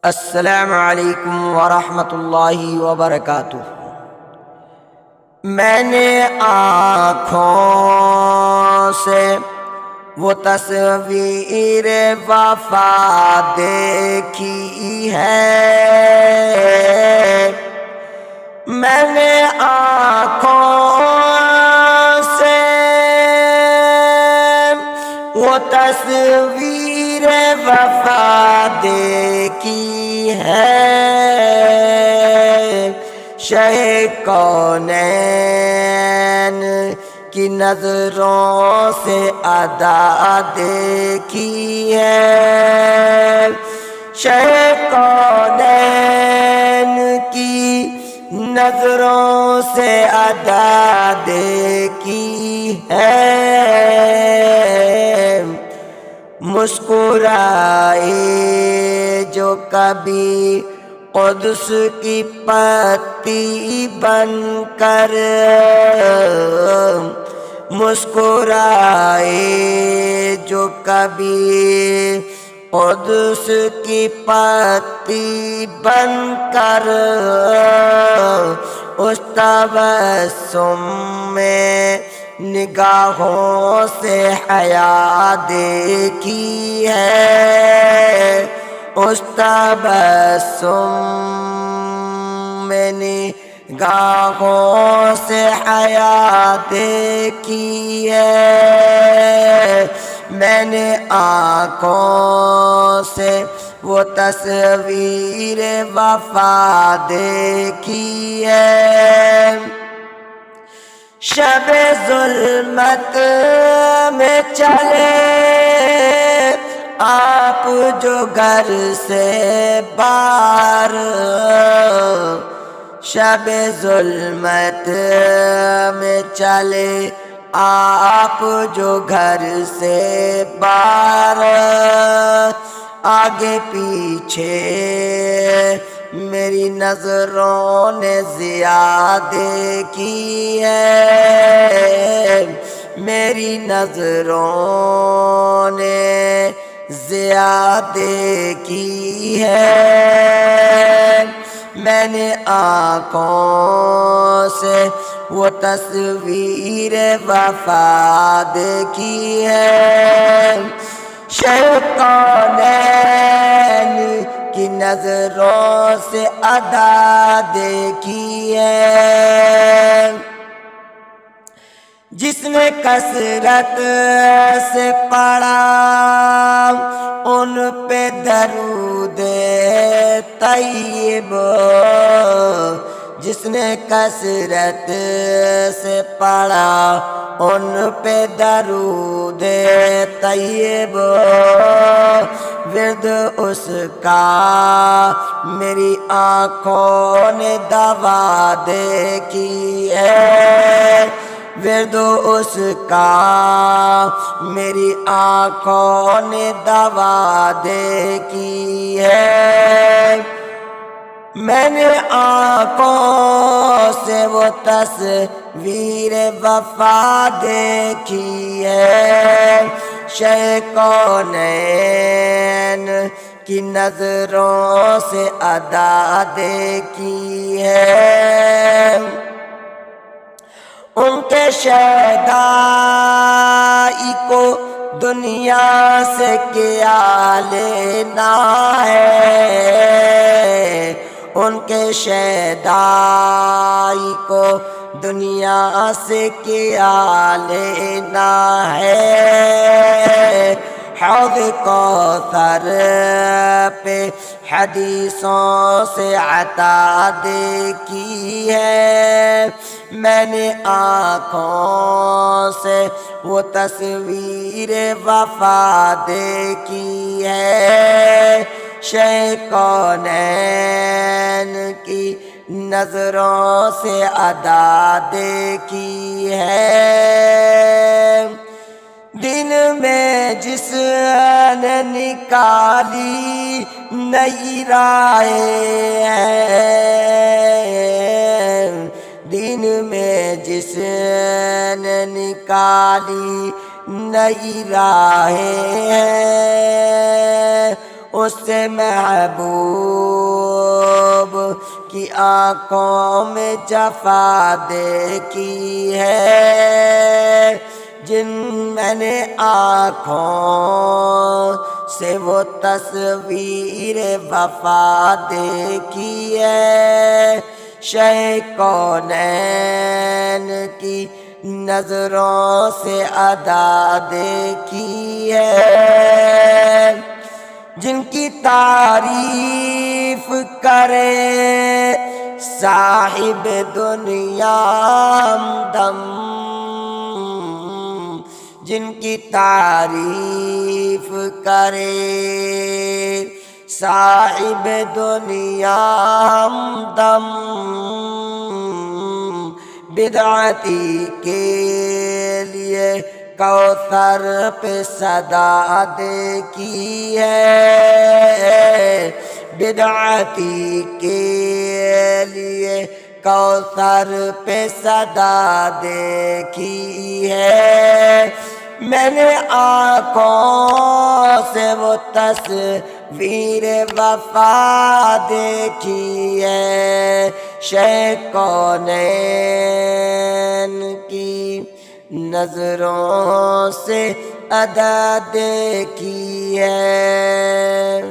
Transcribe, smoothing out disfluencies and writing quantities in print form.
السلام علیکم ورحمۃ اللہ وبرکاتہ۔ میں نے آنکھوں سے وہ تصویر وفا دیکھی ہے، میں نے آنکھوں سے وہ تصویر وفا دیکھی ہے، شہ کونین کی نظروں سے ادا دیکھی ہے، شہ کونین کی نظروں سے ادا دیکھی ہے، مسکرائے جو کبھی قدس کی پتی بن کر، مسکرائے جو کبھی قدس کی پتی بن کر، اس تبسم میں نگاہوں سے حیا دیکھی ہے، اس تبسم میں نگاہوں سے حیا دیکھی ہے، میں نے آنکھوں سے وہ تصویر وفا دیکھی ہے، شب ظلمت میں چلے آپ جو گھر سے باہر، شب ظلمت میں چلے آپ جو گھر سے باہر، آگے پیچھے میری نظروں نے ضیا دیکھی ہے، میری نظروں نے ضیا دیکھی ہے، میں نے آنکھوں سے وہ تصویر وفا دیکھی ہے، شہ کونین کی نظروں سے ادا دیکھی ہے، جس نے کثرت سے پڑھا ان پہ درود طیب، جس نے کثرت سے پڑھا ان پہ درود طیب، ورد اس کا میری آنکھوں نے دوا دیکھی ہے، ورد اس کا میری آنکھوں نے دوا دیکھی ہے، میں نے آنکھوں سے وہ تصویر وفا دیکھی ہے، شہ کونین کی نظروں سے ادا دیکھی ہے، ان کے شیدائی کو دنیا سے کیا لینا ہے، ان کے شیدائی کو دنیا سے کیا لینا ہے، حوض کوثر پہ حدیثوں سے عطا دیکھی ہے، میں نے آنکھوں سے وہ تصویر وفا دیکھی ہے، شہ کونین کی نظروں سے ادا دیکھی ہے، دن میں جس نے نکالی نئی راہیں ہیں، دن میں جس نے نکالی نئی راہیں ہیں، اس سے محبوب کی آنکھوں میں جفا دیکھی ہے، جن میں نے آنکھوں سے وہ تصویر وفا دیکھی ہے، شہ کونین کی نظروں سے ادا دیکھی ہے، جن کی تعریف کرے صاحب دنیا ہمدم، جن کی تعریف کرے صاحب دنیا ہمدم، بدعتی کے لیے کوثر پہ صدا دیکھی ہے، بدعتی کے لیے کوثر پہ صدا دیکھی ہے، میں نے آنکھوں سے وہ تصویر وفا دیکھی ہے، شہ کونین کی نظروں سے ادا دیکھی ہے۔